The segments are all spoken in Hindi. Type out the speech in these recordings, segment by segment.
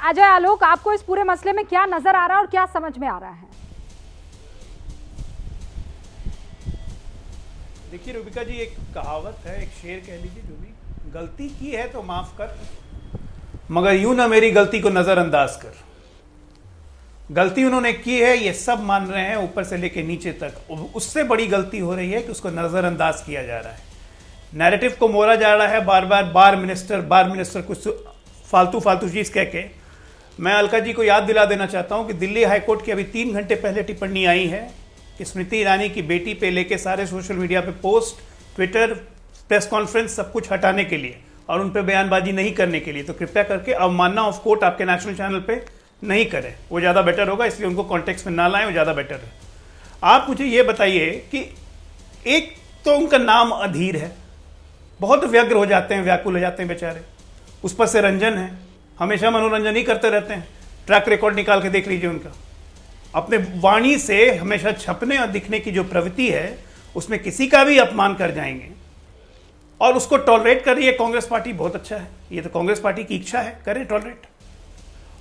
अजय आलोक, आपको इस पूरे मसले में क्या नजर आ रहा है और क्या समझ में आ रहा है? देखिए रूबिका जी, एक कहावत है, एक शेर कह लीजिए, जो भी, गलती की है तो माफ कर, मगर यूं ना मेरी गलती को नजरअंदाज कर। गलती उन्होंने की है, ये सब मान रहे हैं ऊपर से लेके नीचे तक। उससे बड़ी गलती हो रही है कि उसको नजरअंदाज किया जा रहा है, नैरेटिव को मोड़ा जा रहा है बार बार। बार मिनिस्टर कुछ फालतू चीज कह के। मैं अलका जी को याद दिला देना चाहता हूं कि दिल्ली हाईकोर्ट की अभी 3 घंटे पहले टिप्पणी आई है कि स्मृति ईरानी की बेटी पे लेके सारे सोशल मीडिया पे पोस्ट, ट्विटर, प्रेस कॉन्फ्रेंस सब कुछ हटाने के लिए और उन पे बयानबाजी नहीं करने के लिए। तो कृपया करके अवमानना ऑफ कोर्ट आपके नेशनल चैनल पे नहीं करें, वो ज़्यादा बेटर होगा, इसलिए उनको कॉन्टेक्स्ट में ना लाएं, वो ज़्यादा बेटर है। आप मुझे ये बताइए कि एक तो उनका नाम अधीर है, बहुत व्यग्र हो जाते हैं, व्याकुल हो जाते हैं बेचारे। उस पर से रंजन है, हमेशा मनोरंजन ही करते रहते हैं। ट्रैक रिकॉर्ड निकाल के देख लीजिए उनका। अपने वाणी से हमेशा छपने और दिखने की जो प्रवृत्ति है, उसमें किसी का भी अपमान कर जाएंगे और उसको टॉलरेट कर रही है कांग्रेस पार्टी। बहुत अच्छा है, ये तो कांग्रेस पार्टी की इच्छा है, करें टॉलरेट।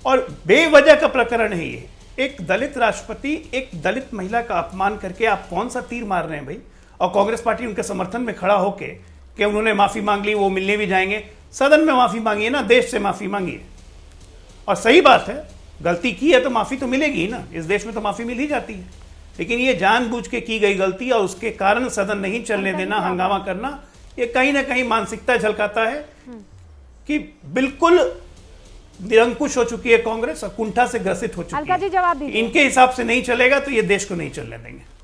और बेवजह का प्रकरण है ये। एक दलित राष्ट्रपति, एक दलित महिला का अपमान करके आप कौन सा तीर मार रहे हैं भाई? और कांग्रेस पार्टी उनके समर्थन में खड़ा होके कि उन्होंने माफी मांग ली, वो मिलने भी जाएंगे। सदन में माफी मांगिए ना, देश से माफी मांगिए। और सही बात है, गलती की है तो माफी तो मिलेगी ही ना, इस देश में तो माफी मिल ही जाती है। लेकिन ये जानबूझ के की गई गलती और उसके कारण सदन नहीं चलने देना, हंगामा करना, ये कहीं ना कहीं मानसिकता झलकाता है कि बिल्कुल निरंकुश हो चुकी है कांग्रेस और कुंठा से ग्रसित हो चुकी है। जवाब दीजिए। इनके हिसाब से नहीं चलेगा तो ये देश को नहीं चलने देंगे।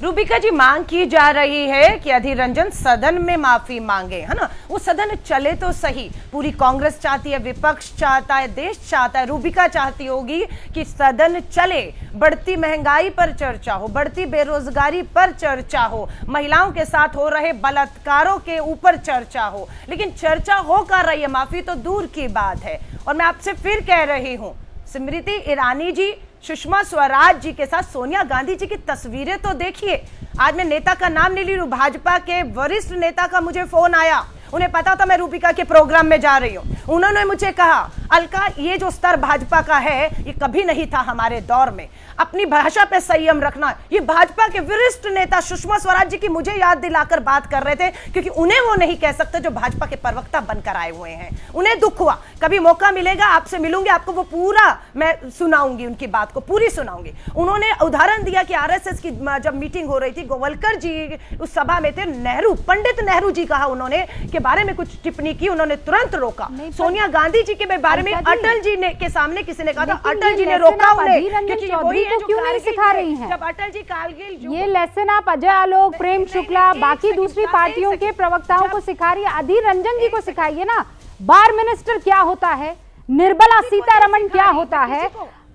रूबिका जी, मांग की जा रही है कि अधीर रंजन सदन में माफी मांगे, है ना? वो सदन चले तो सही। पूरी कांग्रेस चाहती है, विपक्ष चाहता है, देश चाहता है, रूबिका चाहती होगी कि सदन चले, बढ़ती महंगाई पर चर्चा हो, बढ़ती बेरोजगारी पर चर्चा हो, महिलाओं के साथ हो रहे बलात्कारों के ऊपर चर्चा हो। लेकिन चर्चा हो कर रही है, माफी तो दूर की बात है। और मैं आपसे फिर कह रही हूं, स्मृति ईरानी जी, सुषमा स्वराज जी के साथ सोनिया गांधी जी की तस्वीरें तो देखिए। आज मैं नेता का नाम नहीं ली रही, भाजपा के वरिष्ठ नेता का मुझे फोन आया, उन्हें पता था मैं रूबिका के प्रोग्राम में जा रही हूं। उन्होंने मुझे कहा, अलका, ये जो स्तर भाजपा का है ये कभी नहीं था हमारे दौर में, अपनी भाषा पे संयम रखना। ये भाजपा के वरिष्ठ नेता सुषमा स्वराज जी की मुझे याद दिलाकर बात कर रहे थे, क्योंकि उन्हें वो नहीं कह सकते जो भाजपा के प्रवक्ता बनकर आए हुए हैं। उन्हें दुख हुआ। कभी मौका मिलेगा आपसे मिलूंगी, आपको वो पूरा मैं सुनाऊंगी, उनकी बात को पूरी सुनाऊंगी। उन्होंने उदाहरण दिया कि आरएसएस की जब मीटिंग हो रही थी, गोवलकर जी उस सभा में थे, नेहरू, पंडित नेहरू जी कहा उन्होंने के बारे में कुछ टिप्पणी की, उन्होंने तुरंत रोका। सोनिया गांधी जी के बारे में अटल जी ने के सामने किसी ने कहा था, अटल जी ने रोका उन्हें, क्योंकि वही है जो क्यों नहीं सिखा रही हैं? जब अटल जी कारगिल, ये लेसन आप अजय आलोक, प्रेम शुक्ला, बाकी दूसरी पार्टियों के प्रवक्ताओं को सिखा रही है, अधीर रंजन जी को सिखाइए ना। बार मिनिस्टर क्या होता है, निर्मला सीतारमण क्या होता है।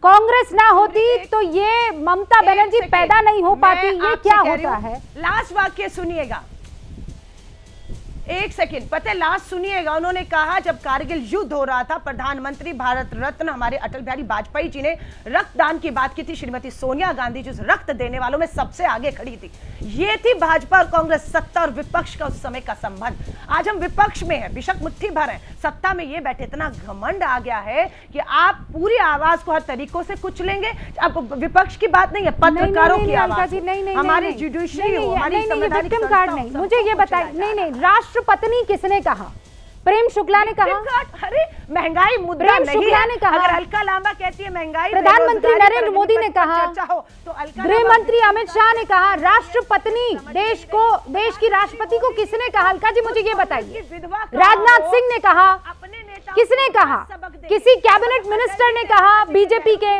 कांग्रेस ना होती तो ये ममता बनर्जी पैदा नहीं हो पाती, ये क्या होता है? लास्ट वाक्य सुनिएगा, एक सेकंड, पता है लास्ट सुनिएगा। उन्होंने कहा जब कारगिल युद्ध हो रहा था, प्रधानमंत्री भारत रत्न हमारे अटल बिहारी वाजपेयी जी ने रक्तदान की बात की थी। श्रीमती सोनिया गांधी जी उस रक्त देने वालों में सबसे आगे खड़ी थी। ये थी भाजपा और कांग्रेस, सत्ता और विपक्ष का उस समय का संबंध। आज हम विपक्ष में है, बेशक मुट्ठी भर है, सत्ता में ये बैठे, इतना घमंड आ गया है कि आप पूरी आवाज को हर तरीकों से कुछ लेंगे। अब विपक्ष की बात नहीं है, पत्रकारों की आवाज, हमारी जुडिशरी हो, हमारी संवैधानिक कार्ड नहीं। मुझे ये बताइए, नहीं, राष्ट्रपत्नी किसने कहा? प्रेम शुक्ला ने कहा। अरे महंगाई मुद्दा नहीं है। ने कहा। अगर अलका लांबा कहती है महंगाई, प्रधानमंत्री नरेंद्र मोदी ने कहा, तो गृह मंत्री अमित शाह ने कहा, राष्ट्रपत्नी देश की राष्ट्रपति को किसने कहा? अलका जी मुझे ये बताइए। राजनाथ सिंह ने कहा, किसने कहा? किसी कैबिनेट मिनिस्टर ने कहा बीजेपी के?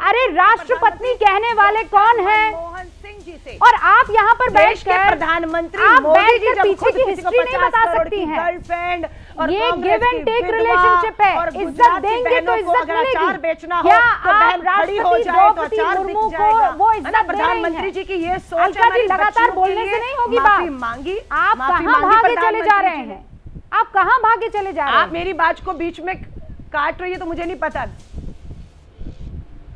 अरे राष्ट्रपत्नी कहने वाले कौन है? मोहन सिंह जी से। और आप यहाँ पर देश के प्रधानमंत्री आप मोदी जी जब पीछे की हिस्ट्री नहीं बता सकती हैं। गर्लफ्रेंड और ये गिव एंड टेक रिलेशनशिप है। इज्जत देंगे तो इज्जत मिलेगी। बेचना क्या हो आप राष्ट्रपति द्रौपदी मुर्मू को वो इज्जत दे रही हैं? प्रधानमंत्री जी की ये सोच अलका जी लगातार बोलने से नहीं होगी बात। मांगी, आप कहाँ भागे चले जा रहे हैं? आप कहाँ भागे चले जा रहे हैं? आप मेरी बात को बीच में काट रही है तो मुझे नहीं पता।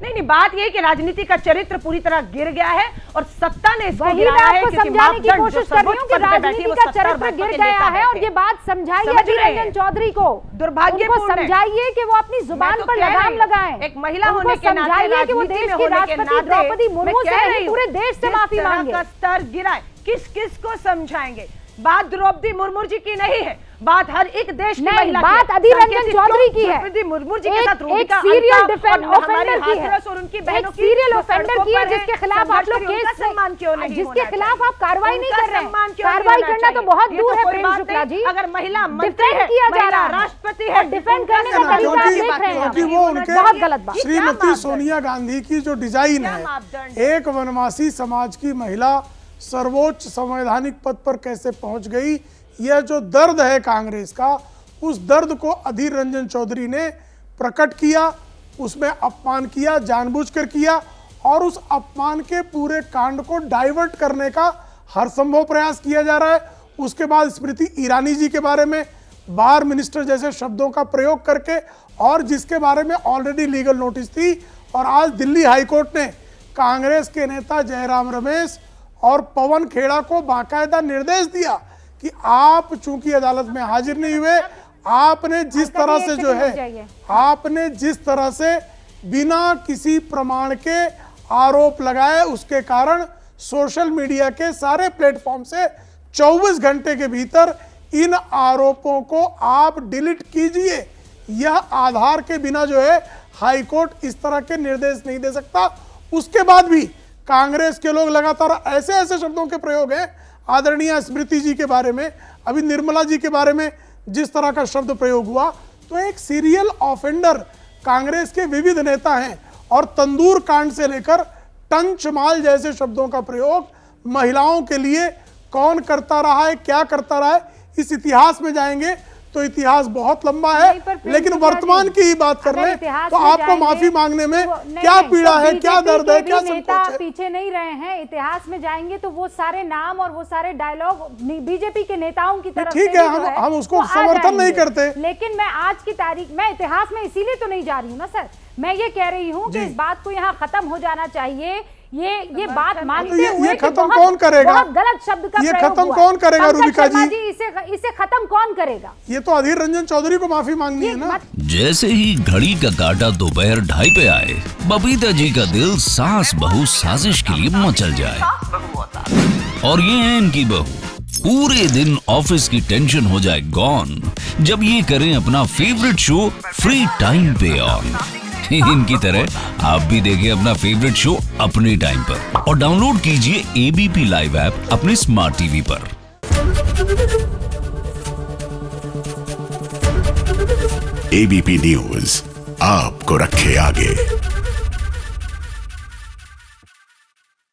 नहीं नहीं, बात ये है कि राजनीति का चरित्र पूरी तरह गिर गया है और सत्ता ने इसको वही मैं गिराया है, आपको क्योंकि समझाने की मापदंड जो कोशिश कर रही हूँ कि सर्वोच्च पद पे बैठी है, राजनीति वो का 70 चरित्र भाजपा गिर के गया नेता है और बैठे। ये बात समझाइए समझ अधीर रहे हैं। रंजन चौधरी को, दुर्भाग्यपूर्ण उनको है। समझाइए कि वो अपनी मैं जुबान तो पर कह लगाम रही हूं, लगाएं। एक महिला उनको होने के नाते, समझाइए कि वो राजनीति देश में की होने के राष्ट्रपति नाते, द्रौपदी मैं मुर्मू कह से रही नहीं, हूं, पूरे देश से जिस माफी तरह मांगे। का स्तर गिरा है, किस किस को समझाएंगे? बात द्रौपदी मुर्मू जी की नहीं है, बात हर एक देश की नहीं, महिला की बात है। अधीर रंजन संकेत चौधरी क्यों की है। द्रौपदी मुर्मू जी के साथ एक रूबिका सीरियल अंका और हमारी ऑफेंडर की है, हाथरस और उनकी बहनों एक की सीरियल जो ऑफेंडर सड़कों की है पर जिसके खिलाफ आप लोग संघर्ष केस सम्मान क्यों नहीं जिसके होना खिलाफ चाहिए? आप कार्रवाई नहीं उनका कर रहे सम्मान हैं। क्यों नहीं कार्रवाई होना करना तो चाहिए? बहुत ये दूर तो है कोई प्रेम बात शुक्ला नहीं। जी, अगर महिला मंत्री डिफेंड है, किया जा महिला रहा है, राष्ट्रपति है, और डिफेंड उनका करने का सम्मान तरीका आप क्योंकि- देख रहे हैं। क्योंकि वो उनके बहुत गलत बात। श्रीमती सोनिया गांधी की जो डिजाइन क्या है, मापदंड एक वनवासी समाज की महिला सर्वोच्च संवैधानिक पद पर कैसे पहुंच गई, यह जो दर्द है कांग्रेस का, उस दर्द को अधीर रंजन चौधरी ने प्रकट किया, उसमें अपमान किया, जानबूझकर किया, और उस अपमान के पूरे कांड को डाइवर्ट करने का हर संभव प्रयास किया जा रहा है। उसके बाद स्मृति ईरानी जी के बारे में बार मिनिस्टर जैसे शब्दों का प्रयोग करके, और जिसके बारे में ऑलरेडी लीगल नोटिस थी, और आज दिल्ली हाईकोर्ट ने कांग्रेस के नेता जयराम रमेश और पवन खेड़ा को बाकायदा निर्देश दिया कि आप चूंकि अदालत में हाजिर नहीं हुए, आपने जिस तरह से जो है, आपने जिस तरह से बिना किसी प्रमाण के आरोप लगाए, उसके कारण सोशल मीडिया के सारे प्लेटफॉर्म से 24 घंटे के भीतर इन आरोपों को आप डिलीट कीजिए। यह आधार के बिना जो है हाईकोर्ट इस तरह के निर्देश नहीं दे सकता। उसके बाद भी कांग्रेस के लोग लगातार ऐसे ऐसे शब्दों के प्रयोग हैं, आदरणीय स्मृति जी के बारे में, अभी निर्मला जी के बारे में जिस तरह का शब्द प्रयोग हुआ, तो एक सीरियल ऑफेंडर कांग्रेस के विविध नेता हैं, और तंदूर कांड से लेकर टंचमाल जैसे शब्दों का प्रयोग महिलाओं के लिए कौन करता रहा है, क्या करता रहा है, इस इतिहास में जाएंगे तो इतिहास बहुत लंबा है। नहीं, पर प्रेम लेकिन शुक्ला वर्तमान जी, की ही बात कर अगर लें इतिहास तो में आपको जाएंगे, माफी मांगने में तो नहीं, क्या नहीं, पीड़ा तो है, क्या बीजेपी दर्द है, के क्या भी नेता संकोच है? पीछे नहीं रहे हैं। इतिहास में जाएंगे तो वो सारे नाम और वो सारे डायलॉग बीजेपी के नेताओं की तरफ ठीक से है, भी जो हम उसको वो आ समर्थन नहीं जाएंगे। करते। लेकिन मैं आज की तारीख में इतिहास में इसीलिए तो नहीं जा रही हूँ ना सर, मैं ये कह रही हूँ कि जी। इस बात को यहाँ खत्म हो जाना चाहिए। ये बात तो मानते ये हुए कि खत्म बहुत- कौन करेगा? बहुत गलत शब्द का ये प्रयोग खत्म हुआ। कौन करेगा, पंकज रूबिका शर्मा जी? इसे खत्म कौन करेगा? ये तो अधीर रंजन चौधरी को माफी मांगनी है ना। जैसे ही घड़ी का काटा दोपहर 2:30 पे आए, बबीता जी का दिल सास बहू साजिश के लिए मचल जाए। और ये है इनकी बहू, पूरे दिन ऑफिस की टेंशन हो जाए गॉन जब ये करें अपना फेवरेट शो फ्री टाइम पे ऑन। इनकी तरह आप भी देखिए अपना फेवरेट शो अपने टाइम पर और डाउनलोड कीजिए एबीपी लाइव ऐप अपने स्मार्ट टीवी पर। एबीपी न्यूज आपको रखे आगे।